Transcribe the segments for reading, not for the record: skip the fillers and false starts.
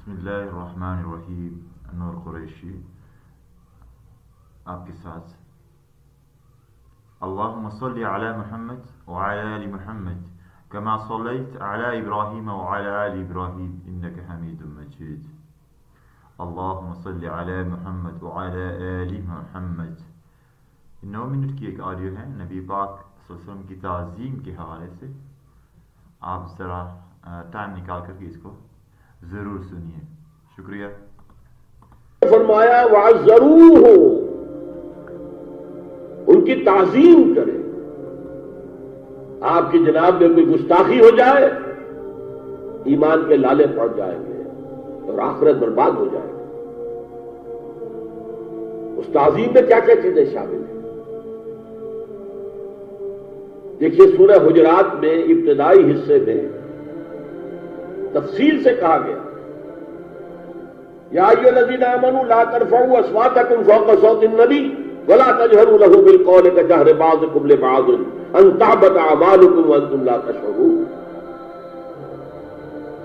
بسم اللہ الرحمن الرحیم. نور قریشی آپ کے ساتھ. اللہم صلی علی محمد وعلی آل محمد کما صلیت علی ابراہیم وعلی آل ابراہیم انک حمید مجید. اللہم صلی علی محمد وعلی آل محمد. 9 منٹ کی ایک آڈیو ہے نبی پاک صلی اللہ علیہ وسلم کی تعظیم کے حوالے سے. آپ ذرا ٹائم نکال کر کے اس کو ضرور سنیے. شکریہ. فرمایا وَعَزَّرُوهُ، ان کی تعظیم کرے. آپ کی جناب میں کوئی گستاخی ہو جائے ایمان کے لالے پڑ جائیں گے اور آخرت برباد ہو جائے گی. اس تعظیم میں کیا کیا چیزیں شامل ہیں دیکھیے. سورہ حجرات میں ابتدائی حصے میں تفصیل سے کہا گیا یا ایھا الذین آمنوا لا ترفعوا اصواتکم فوق صوت النبی ولا تجهروا له بالقول كجهر بعضکم لبعض ان تحبط اعمالکم وانتم لا تشعرون.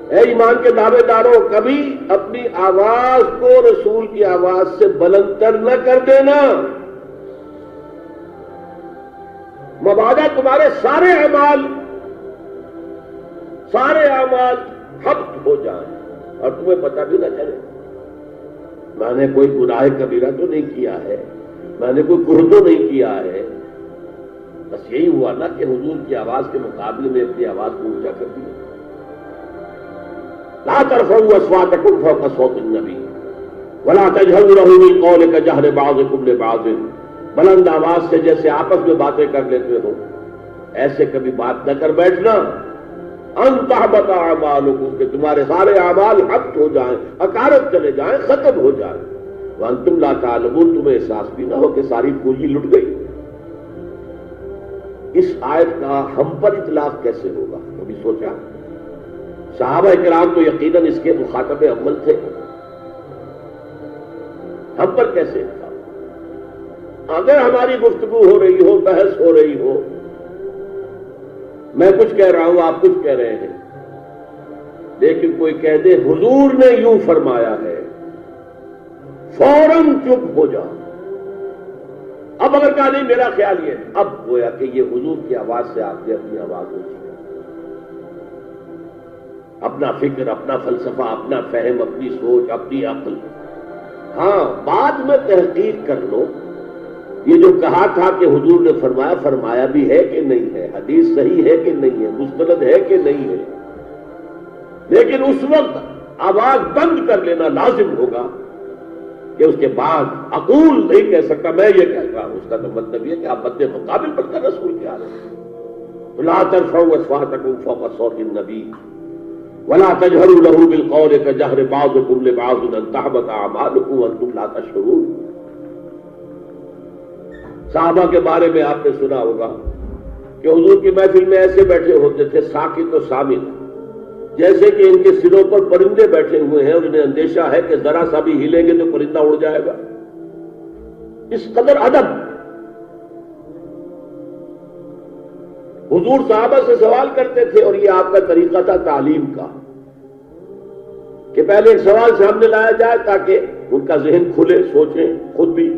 اے ایمان کے دعوے داروں، کبھی اپنی آواز کو رسول کی آواز سے بلند تر نہ کر دینا، مبادا تمہارے سارے اعمال حبط ہو جائیں اور تمہیں پتہ بھی نہ چلے. میں نے کوئی گناہ کبیرہ تو نہیں کیا ہے، میں نے کوئی گناہ تو نہیں کیا ہے. بس یہی ہوا نا کہ حضور کی آواز کے مقابلے میں اپنی آواز کو اونچا کر دیا. لا ترفعوا اصواتکم فوق صوت النبی ولا تجهروا له بالقول كجهر بعضکم لبعض. بلند آواز سے جیسے آپس میں باتیں کر لیتے ہو ایسے کبھی بات نہ کر بیٹھنا. ان تحبط اعمالکم، کہ تمہارے سارے اعمال حبط ہو جائیں، اکارت چلے جائیں، ختم ہو جائیں. وانتم لا تعلمون، تمہیں احساس بھی نہ ہو کہ ساری پونجی لٹ گئی. اس آیت کا ہم پر اطلاق کیسے ہوگا کبھی سوچا؟ صحابہ کرام تو یقیناً اس کے مخاطب اول تھے، ہم پر کیسے تھا؟ اگر ہماری گفتگو ہو رہی ہو، بحث ہو رہی ہو، میں کچھ کہہ رہا ہوں، آپ کچھ کہہ رہے ہیں، لیکن کوئی کہہ دے حضور نے یوں فرمایا ہے، فوراً چپ ہو جاؤ. اب اگر کہا نہیں میرا خیال یہ، اب گویا کہ یہ حضور کی آواز سے آپ نے اپنی آواز اونچی کر، اپنا فکر، اپنا فلسفہ، اپنا فہم، اپنی سوچ، اپنی عقل. ہاں بعد میں تحقیق کر لو یہ جو کہا تھا کہ حضور نے فرمایا بھی ہے کہ نہیں ہے، حدیث صحیح ہے کہ نہیں ہے، مستند ہے کہ نہیں ہے. لیکن اس وقت آواز بند کر لینا لازم ہوگا کہ اس کے بعد اقول نہیں کہہ سکتا میں یہ کہہ رہا ہوں. اس کا تو مطلب یہ کہ آپ مد مقابل پر کر رسول کے آ رہے ہیں. لا ترفعوا اصواتکم فوق صوت النبی ولا تجهروا له بالقول كجهر بعضكم لبعض ان تحبط اعمالكم وانتم لا تشعرون. صحابہ کے بارے میں آپ نے سنا ہوگا کہ حضور کی محفل میں ایسے بیٹھے ہوتے تھے ساکت و سامت، جیسے کہ ان کے سروں پر پرندے بیٹھے ہوئے ہیں اور انہیں اندیشہ ہے کہ ذرا سا بھی ہلیں گے تو پرندہ اڑ جائے گا. اس قدر ادب. حضور صحابہ سے سوال کرتے تھے اور یہ آپ کا طریقہ تھا تعلیم کا کہ پہلے ایک سوال سامنے لایا جائے تاکہ ان کا ذہن کھلے، سوچیں خود بھی.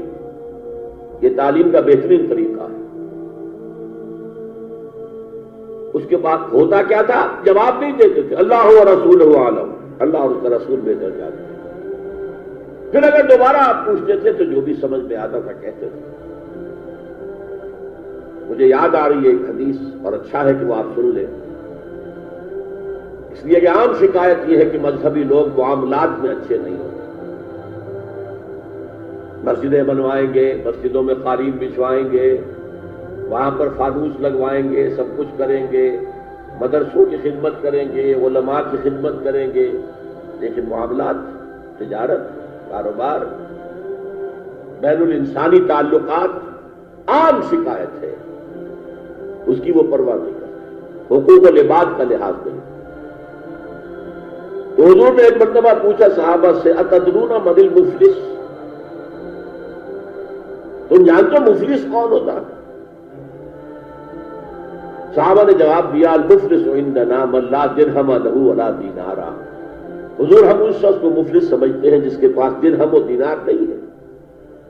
یہ تعلیم کا بہترین طریقہ ہے. اس کے بعد ہوتا کیا تھا؟ جواب نہیں دیتے تھے، اللہ و رسولہ عالم، اللہ اور اس کا رسول بہتر جانتے تھے. پھر اگر دوبارہ آپ پوچھتے تھے تو جو بھی سمجھ میں آتا تھا کہتے تھے. مجھے یاد آ رہی ہے ایک حدیث اور اچھا ہے کہ وہ آپ سن لیں، اس لیے کہ عام شکایت یہ ہے کہ مذہبی لوگ معاملات میں اچھے نہیں ہوتے. مسجدیں بنوائیں گے، مسجدوں میں قالیین بچھوائیں گے، وہاں پر فانوس لگوائیں گے، سب کچھ کریں گے، مدرسوں کی خدمت کریں گے، علماء کی خدمت کریں گے، لیکن معاملات، تجارت، کاروبار، بین الانسانی تعلقات عام شکایت ہے، اس کی وہ پرواہ نہیں کرتے، حقوق و لباد کا لحاظ نہیں. تو حضور نے ایک مرتبہ پوچھا صحابہ سے اتدرون من المفلس، تم جانتے ہو مفلس کون ہوتا؟ صحابہ نے جواب دیا المفلس عندنا من لا درہم له ولا دینارا، حضور ہم اس شخص کو مفلس سمجھتے ہیں جس کے پاس درہم و دینار نہیں ہے.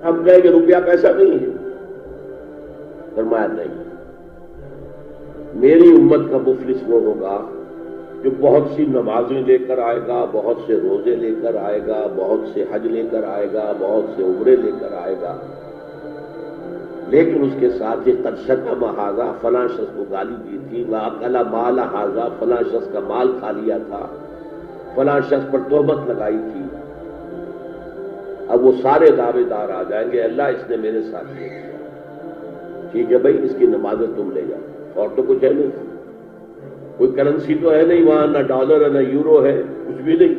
ہم کہیں کہ روپیہ پیسہ نہیں ہے. فرمایا نہیں، میری امت کا مفلس وہ ہوگا جو بہت سی نمازیں لے کر آئے گا، بہت سے روزے لے کر آئے گا، بہت سے حج لے کر آئے گا، بہت سے عمرے لے کر آئے گا، لیکن اس کے ساتھ یہ قد شتم ھذا، فلاں شخص کو گالی دی تھی، واکل مال ھذا، فلاں شخص کا مال کھا لیا تھا، فلاں شخص پر تہمت لگائی تھی. اب وہ سارے دعوے دار آ جائیں گے، اللہ اس نے میرے ساتھ یہ کیا. ٹھیک ہے بھائی، اس کی نمازیں تم لے جاؤ، اور تو کچھ ہے نہیں، کوئی کرنسی تو ہے نہیں وہاں، نہ ڈالر ہے نہ یورو ہے، کچھ بھی نہیں،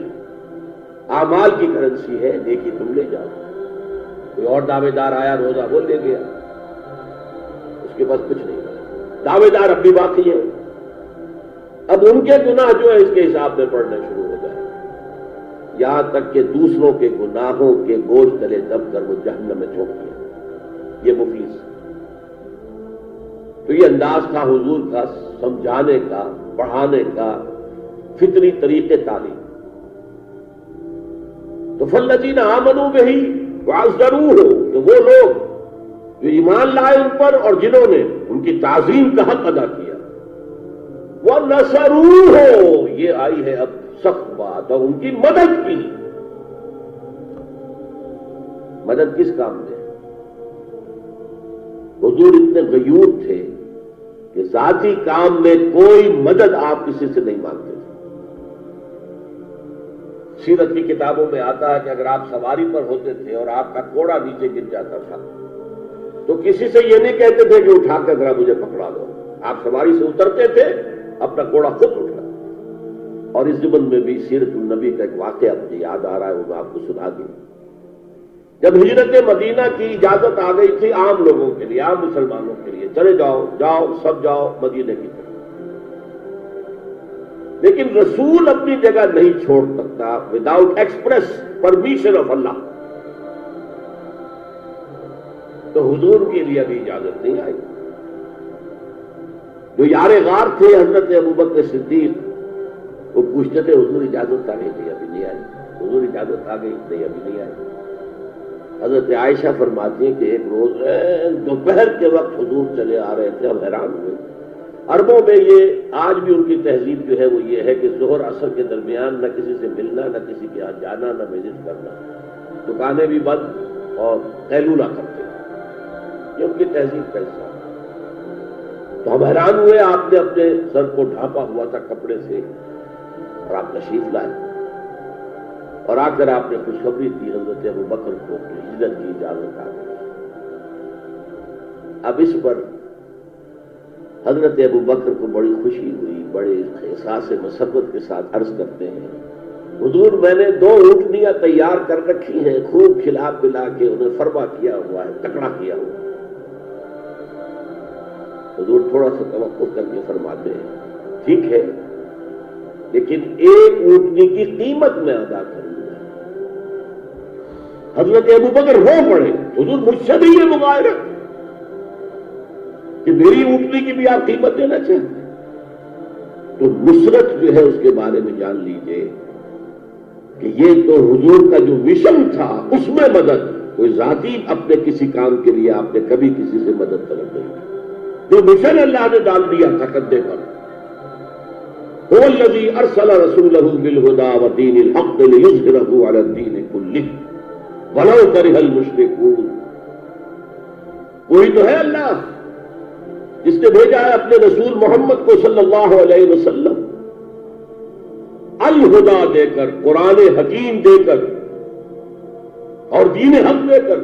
اعمال کی کرنسی ہے، نیکی تم لے جاؤ. کوئی اور دعوے دار آیا، روزہ وہ لے گیا، اس کے پاس کچھ نہیں رہا. دعوے دار اب بھی باقی ہیں. اب ان کے گناہ جو ہے اس کے حساب میں پڑھنے شروع ہو گئے، یہاں تک کہ دوسروں کے گناہوں کے بوجھ تلے دب کر وہ جہنم میں جھونک دیا. یہ مفلس. تو یہ انداز تھا حضور کا سمجھانے کا، پڑھانے کا، فطری طریقے تعلیم. تو فالذین آمنوا بہ وعزروہ، تو وہ لوگ جو ایمان لائے ان پر اور جنہوں نے ان کی تعظیم کا حق ادا کیا. وَنَصَرُوهُ، یہ آئی ہے اب سخت بات، اور ان کی مدد کی. مدد کس کام میں؟ حضور اتنے غیور تھے کہ ذاتی کام میں کوئی مدد آپ کسی سے نہیں مانگتے تھے. سیرت کی کتابوں میں آتا ہے کہ اگر آپ سواری پر ہوتے تھے اور آپ کا گھوڑا نیچے گر جاتا تھا تو کسی سے یہ نہیں کہتے تھے کہ اٹھا کر ذرا مجھے پکڑا دو. آپ سواری سے اترتے تھے، اپنا گھوڑا خود اٹھا. اور اس ضمن میں بھی سیرت النبی کا ایک واقعہ مجھے یاد آ رہا ہے، وہ میں آپ کو سنا دوں. جب ہجرت مدینہ کی اجازت آ گئی تھی عام لوگوں کے لیے، عام مسلمانوں کے لیے، چلے جاؤ جاؤ سب جاؤ مدینے کی طرف، لیکن رسول اپنی جگہ نہیں چھوڑ سکتا وداؤٹ ایکسپریس پرمیشن آف اللہ. تو حضور کے لیے ابھی اجازت نہیں آئی. جو یار غار تھے حضرت ابوبکر صدیق، وہ پوچھتے تھے حضور اجازت آ گئی؟ نہیں ابھی نہیں آئی. حضور اجازت آ گئی؟ نہیں ابھی نہیں آئی. حضرت عائشہ فرماتی ہیں کہ ایک روز دوپہر کے وقت حضور چلے آ رہے تھے، ہم حیران ہوئے. عربوں میں یہ آج بھی ان کی تہذیب جو ہے وہ یہ ہے کہ ظہر عصر کے درمیان نہ کسی سے ملنا، نہ کسی کے یہاں جانا، نہ وزٹ کرنا، دکانیں بھی بند اور قیلولہ کرتے ہیں. یہ ان کی تہذیب کا حصہ. تو ہم حیران ہوئے، آپ نے اپنے سر کو ڈھانپا ہوا تھا کپڑے سے اور آپ تشریف لائے، اور آ کر آپ نے خوشخبری دی حضرت ابوبکر کو کہ ہجرت کی اجازت آ گئی. اب اس پر حضرت ابوبکر کو بڑی خوشی ہوئی، بڑے احساس مسرت کے ساتھ عرض کرتے ہیں حضور میں نے 2 اونٹنیاں تیار کر رکھی ہیں، خوب کھلا پلا کے انہیں فربا کیا ہوا ہے، تکڑا کیا ہوا ہے. حضور تھوڑا سا توقف کر کے فرماتے ہیں ٹھیک ہے، لیکن 1 اونٹنی کی قیمت میں ادا کروں گا. حضرت ابوبکر رو پڑے، حضور مجھ سے بھی یہ مغایرت کہ میری اونٹنی کی بھی آپ قیمت دینا چاہتے ہیں. تو نصرت جو ہے اس کے بارے میں جان لیجئے کہ یہ تو حضور کا جو ویژن تھا اس میں مدد، کوئی ذاتی اپنے کسی کام کے لیے آپ نے کبھی کسی سے مدد طلب نہیں کی. جو مشن اللہ نے ڈال دیا تھا کندھے پر، هو الذی ارسل رسولہ بالہدی ودین الحق لیظہرہ علی الدین کلہ ولو کرہ المشرکون. وہی تو ہے اللہ جس نے بھیجا ہے اپنے رسول محمد کو صلی اللہ علیہ وسلم الہدی دے کر، قرآن حکیم دے کر اور دین حق دے کر،